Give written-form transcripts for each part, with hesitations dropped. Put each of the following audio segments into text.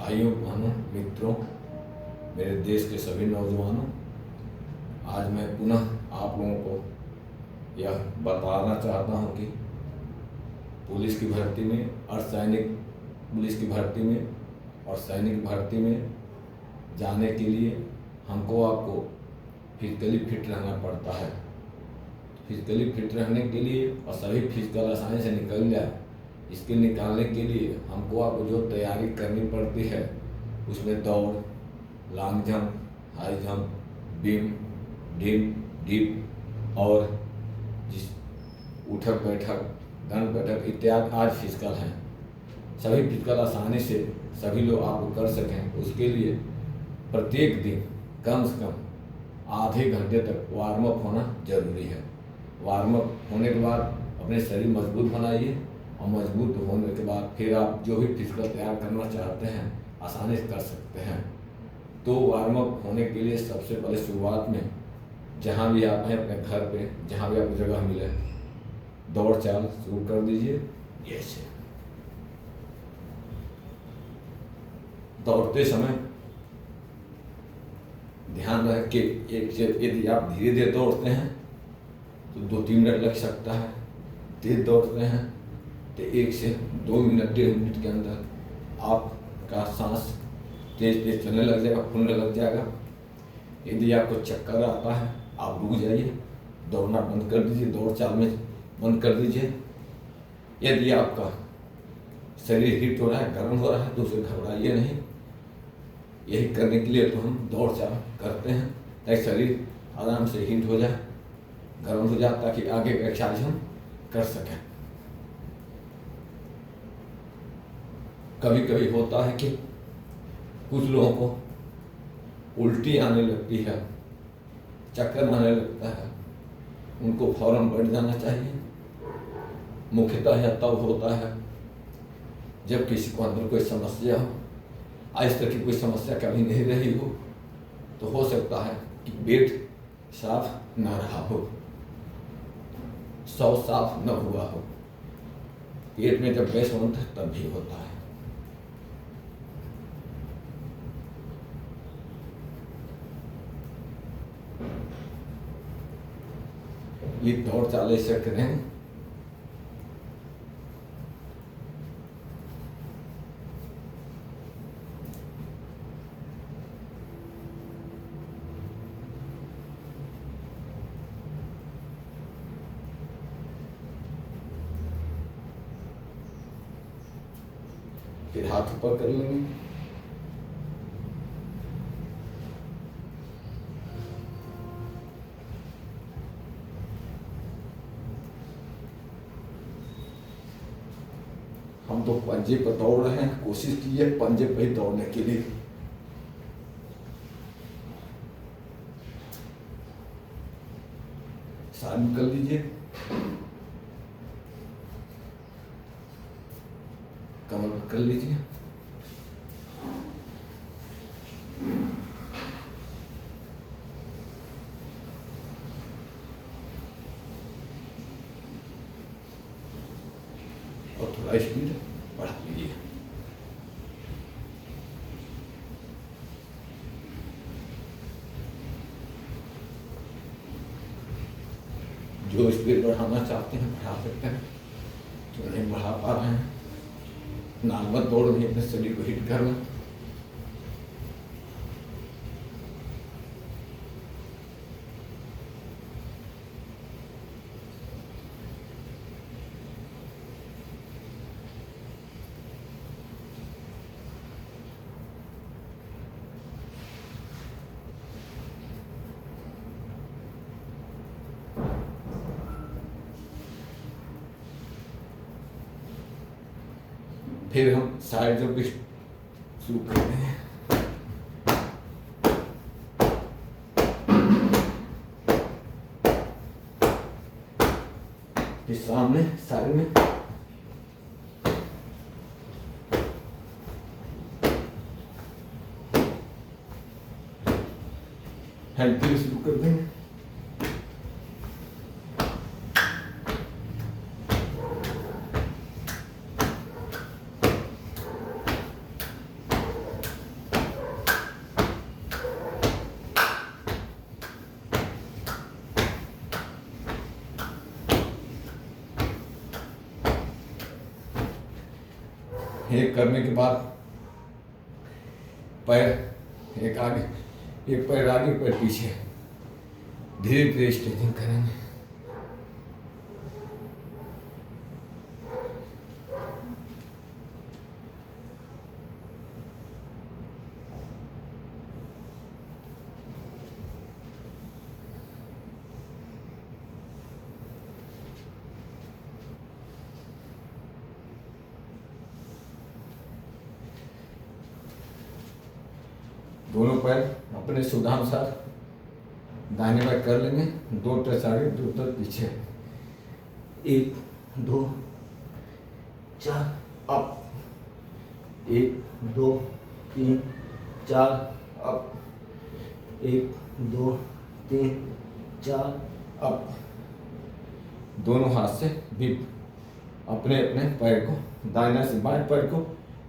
भाइयों बहनों मित्रों, मेरे देश के सभी नौजवानों, आज मैं पुनः आप लोगों को यह बताना चाहता हूं कि पुलिस की भर्ती में और सैनिक पुलिस की भर्ती में और सैनिक भर्ती में जाने के लिए हमको आपको फिजिकली फिट रहना पड़ता है। फिजिकली फिट रहने के लिए और सभी फिजिकल आसानी से निकल जाए, इसके निकालने के लिए हमको आपको जो तैयारी करनी पड़ती है उसमें दौड़, long jump, high jump, beam, dip और जिस उठक बैठक, दंड बैठक इत्यादि आज फिजिकल हैं। सभी फिजिकल आसानी से सभी लोग आपको कर सकें, उसके लिए प्रत्येक दिन कम से कम आधे घंटे तक वार्म अप होना जरूरी है। वार्म अप होने के बाद अपने शरीर मजबूत बनाइए और मजबूत होने के बाद फिर आप जो भी फिजिकल तैयार करना चाहते हैं आसानी से कर सकते हैं। तो वार्म अप होने के लिए सबसे पहले शुरुआत में जहाँ भी आप हैं अपने घर पे, जहाँ भी आपको जगह मिले, दौड़ चाल शुरू कर दीजिए। ऐसे दौड़ते समय ध्यान रखें कि यदि आप धीरे धीरे दौड़ते हैं तो 2-3 मिनट लग सकता है। तेज दौड़ते हैं तो 1 से 2 मिनट, 1.5 मिनट के अंदर आपका सांस तेज तेज चलने लग जाएगा, फूलने लग जाएगा। यदि आपको चक्कर आता है आप रुक जाइए, दौड़ना बंद कर दीजिए, दौड़ चाल में बंद कर दीजिए। यदि आपका शरीर हीट हो रहा है, गर्म हो रहा है तो उसे घबराइए नहीं। यही करने के लिए तो हम दौड़ चाल करते हैं ताकि शरीर आराम से हीट हो जाए, गर्म हो जाए, ताकि आगे का एक्सरसाइज हम कर सकें। कभी कभी होता है कि कुछ लोगों को उल्टी आने लगती है, चक्कर आने लगता है, उनको फौरन बैठ जाना चाहिए। मुख्यतः यह तब होता है जब किसी को अंदर कोई समस्या हो। आज तक की कोई समस्या कभी नहीं रही हो तो हो सकता है कि पेट साफ न रहा हो, शौच साफ न हुआ हो। पेट में जब गैस बनता है तब भी होता है। ये दौड़ चाल ऐसे करें फिर हाथ ऊपर कर लेंगे। हम तो पंजे पर दौड़ रहे हैं, कोशिश कीजिए पंजे पर ही दौड़ने के लिए। साइड कर लीजिए, कमर कर लीजिए। और थोड़ा स्पीड बढ़ा लीजिए। जो स्पीड बढ़ाना चाहते हैं बढ़ा सकते हैं, जो नहीं बढ़ा पा रहे हैं नॉर्मल दौड़ में अपने शरीर को हिट करना। फिर हम साइड जंप शुरू करते हैं। फिर सामने साइड में हैंड फिर शुरू कर देंगे। एक करने के बाद पैर एक आगे, एक पैर आगे, पैर पीछे, धीरे धीरे स्ट्रेचिंग करेंगे। दोनों पैर अपने सुविधानुसार दाहिने पैर कर लेंगे, 2 टच आगे 2 टच पीछे, 1 2 4 अप, 1 2 3 4 अप, 1 2 3 4 अप। दोनों हाथ से भी अपने अपने पैर को, दाहिने से बाएं पैर को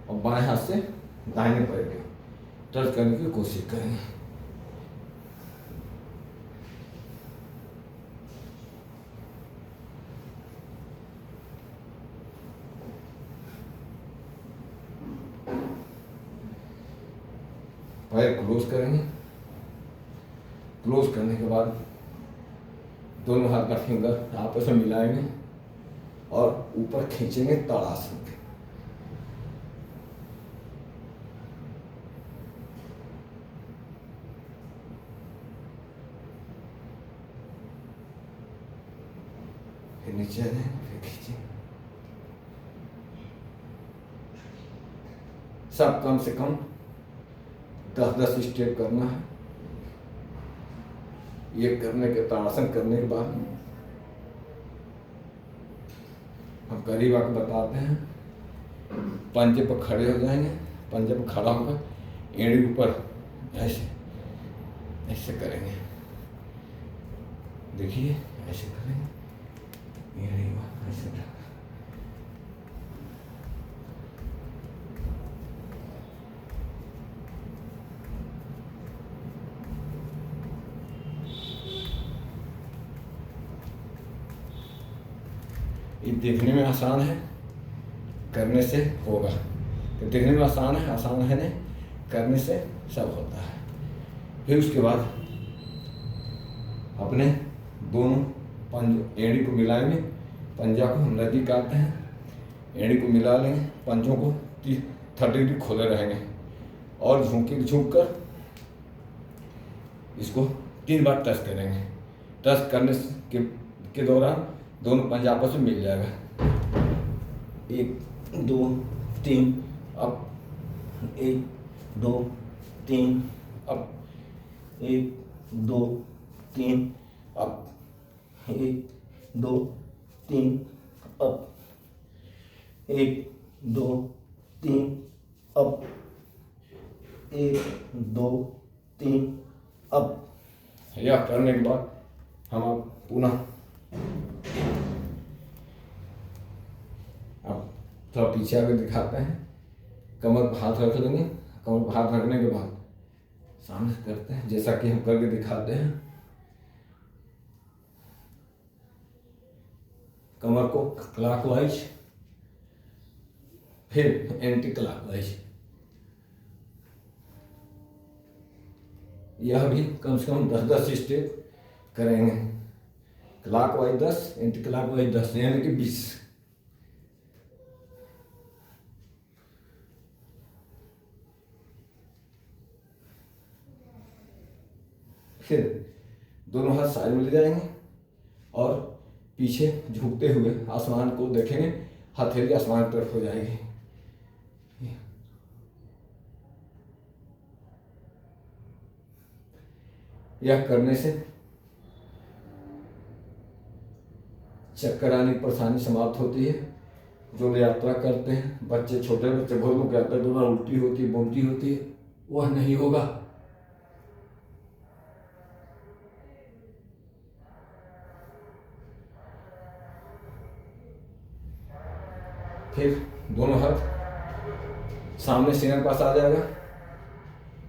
और बाएं हाथ से दाहिने पैर को टच करने की कोशिश करेंगे। पैर क्लोज करेंगे। क्लोज करने के बाद दोनों हाथ का फिंगर आपस में मिलाएंगे और ऊपर खींचेंगे ताड़ासन के। फिर नीचे आएंगे, फिर खींचेंगे। सब कम से कम 10-10 स्टेप करना है। ये करने के ताड़ासन करने के बाद हम करीब आकर बताते हैं। पंजे पर खड़े हो जाएंगे, पंजे पर खड़ा होकर एड़ी ऊपर ऐसे ऐसे करेंगे। देखिए ऐसे करेंगे, एड़ी ऐसे करेंगे। ये देखने में आसान है, करने से होगा। तो देखने में आसान है नहीं, करने से सब होता है। फिर उसके बाद अपने दोनों एड़ी को मिलाएंगे, पंजा को हम नज़दीक आते हैं, एड़ी को मिला लेंगे, पंजों को 30 डिग्री खोले रहेंगे और झुक कर इसको 3 बार टच करेंगे। टच करने के दौरान दोनों पंजा आपस में मिल जाएगा। 1 2 3 up, 1 2 3 up, 1 2 3 up, 1 2 3 up, 1 2 3 up, 1 2 3 up. यह करने के बाद हम अब पुनः अब थोड़ा पीछे आगे दिखाते हैं। कमर पर हाथ रख लेंगे, कमर पर हाथ रखने के बाद सामने करते हैं जैसा कि हम करके दिखाते हैं। कमर को क्लॉकवाइज, फिर एंटी क्लॉकवाइज। यह भी कम से कम 10-10 स्टेप करेंगे। क्लॉकवाइज 10, एंटी क्लॉकवाइज 10, यानी कि 20। फिर दोनों हाथ साइड में ले जाएंगे और पीछे झुकते हुए आसमान को देखेंगे, हथेली आसमान की तरफ हो जाएगी। यह करने से चक्कर आने की परेशानी समाप्त होती है। जो यात्रा करते हैं, बच्चे, छोटे बच्चे, बहुत लोग यात्रा के दौरान उल्टी होती है, बोमती होती है, वह नहीं होगा। फिर दोनों हाथ सामने सीने के पास आ जाएगा,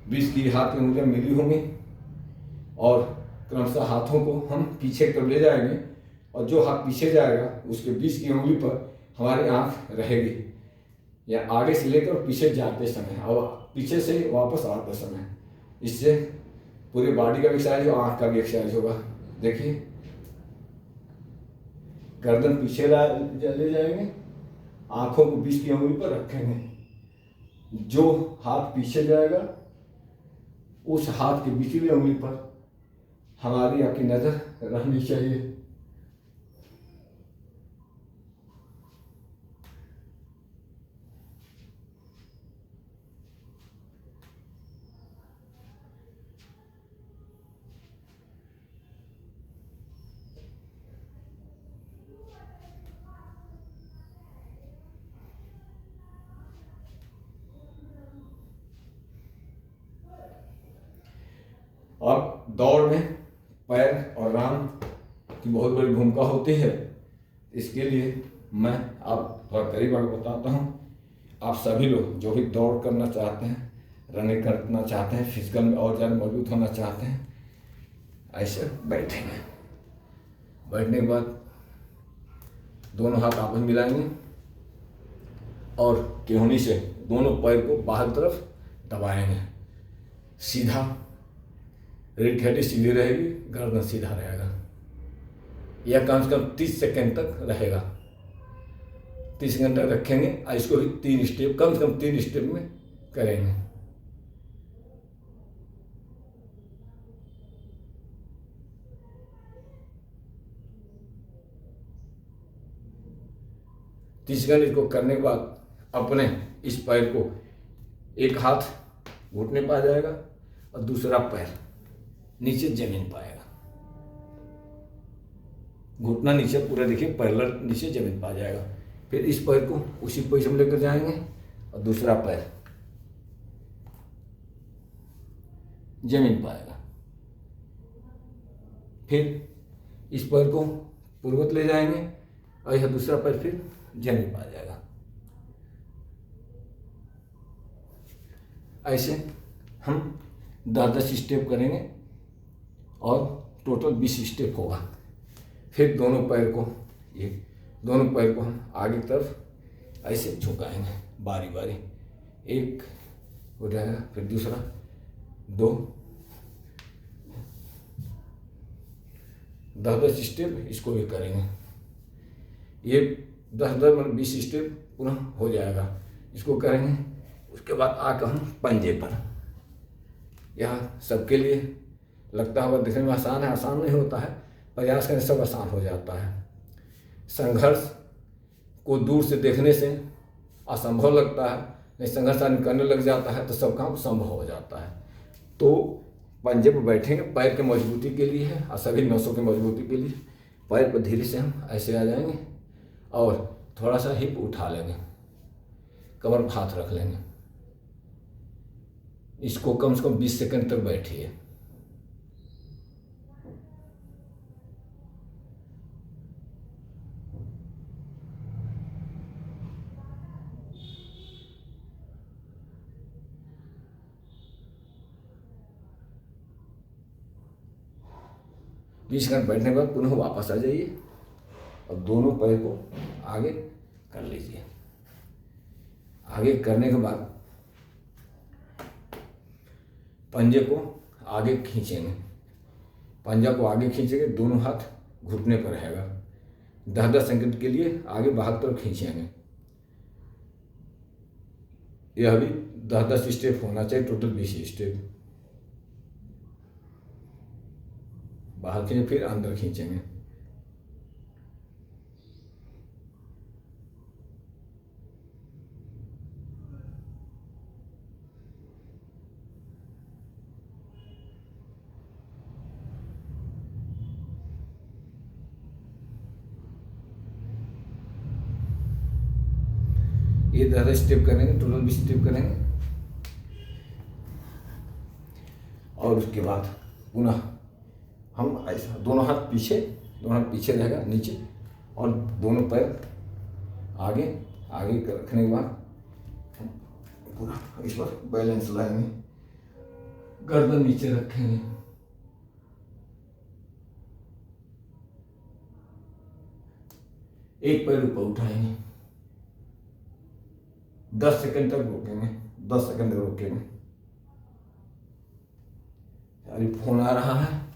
20 की हाथ की उंगलियां मिली होंगी और क्रमशः हाथों को हम पीछे कर ले जाएंगे और जो हाथ पीछे जाएगा उसके 20 की उंगली पर हमारी आंख रहेगी। या आगे से लेकर पीछे जाते समय और पीछे से वापस आते समय, इससे पूरी बॉडी का भी एक्सरसाइज और आँख का भी एक्सरसाइज होगा। देखिए, गर्दन पीछे ले जाएंगे, आंखों को बीच की उंगली पर रखेंगे, जो हाथ पीछे जाएगा उस हाथ की बिचली उंगली पर हमारी आपकी नजर रहनी चाहिए। अब दौड़ में पैर और रान की बहुत बड़ी भूमिका होती है। इसके लिए मैं आप थोड़ा करीब आगे बताता हूँ। आप सभी लोग जो भी दौड़ करना चाहते हैं, रनिंग करना चाहते हैं, फिजिकल में और ज़्यादा मजबूत होना चाहते हैं, ऐसे बैठेंगे। बैठने के बाद दोनों हाथ आपस में मिलाएंगे और केहूनी से दोनों पैर को बाहर तरफ दबाएंगे। सीधा, रीढ़ की हड्डी सीधी रहेगी, गर्दन सीधा रहेगा। यह कम से कम 30 सेकेंड तक रहेगा। 30 सेकेंड तक रखेंगे और इसको भी 3 स्टेप, कम से कम 3 स्टेप में करेंगे। तीस सेकेंड इसको करने के बाद अपने इस पैर को, एक हाथ घुटने पर आ जाएगा और दूसरा पैर नीचे जमीन पर आएगा। घुटना नीचे पूरा देखिए, पैरेलल नीचे जमीन पर आ जाएगा। फिर इस पैर को उसी पोजीशन में लेकर जाएंगे और दूसरा पैर जमीन पर आएगा। फिर इस पैर को पूर्वत ले जाएंगे और यह दूसरा पैर फिर जमीन पर आ जाएगा। ऐसे हम 10-10 स्टेप करेंगे और टोटल 20 स्टेप होगा। फिर दोनों पैर को हम आगे की तरफ ऐसे झुकाएंगे बारी बारी। एक हो जाएगा, फिर दूसरा, 2, 10-10 स्टेप इसको भी करेंगे। ये 10-10 20 स्टेप पूरा हो जाएगा। इसको करेंगे। उसके बाद आकर हम पंजे पर, यह सबके लिए लगता होगा देखने में आसान है, आसान नहीं होता है। प्रयास करने सब आसान हो जाता है। संघर्ष को दूर से देखने से असंभव लगता है, नहीं संघर्ष करने लग जाता है तो सब काम संभव हो जाता है। तो पंजे पर बैठेंगे, पैर के मजबूती के लिए है और सभी नसों की मजबूती के लिए। पैर पर धीरे से हम ऐसे आ जाएंगे और थोड़ा सा हिप उठा लेंगे, कमर पर हाथ रख लेंगे। इसको कम से कम 20 सेकंड तक बैठिए। बीस मिनट बैठने के बाद पुनः वापस आ जाइए और दोनों पैर को आगे कर लीजिए। आगे करने के बाद पंजे को आगे खींचेंगे। पंजा को आगे खींचेंगे, दोनों हाथ घुटने पर रहेगा। 10-10 सेकंड के लिए आगे बाहर तरफ खींचेंगे। यह भी 10-10 स्टेप होना चाहिए, टोटल 20 स्टेप। बाहर खींचे, फिर अंदर खींचेंगे। ये 10 स्टेप करेंगे, टोटल 20 स्टेप करेंगे। और उसके बाद पुनः हम ऐसा दोनों हाथ पीछे रहेगा नीचे और दोनों पैर आगे रखने के बाद पूरा इस पर बैलेंस लाएंगे, गर्दन नीचे रखेंगे। एक पैर ऊपर उठाएंगे, 10 सेकंड तक रोकेंगे, 10 सेकंड तक रोकेंगे। अभी फोन आ रहा है।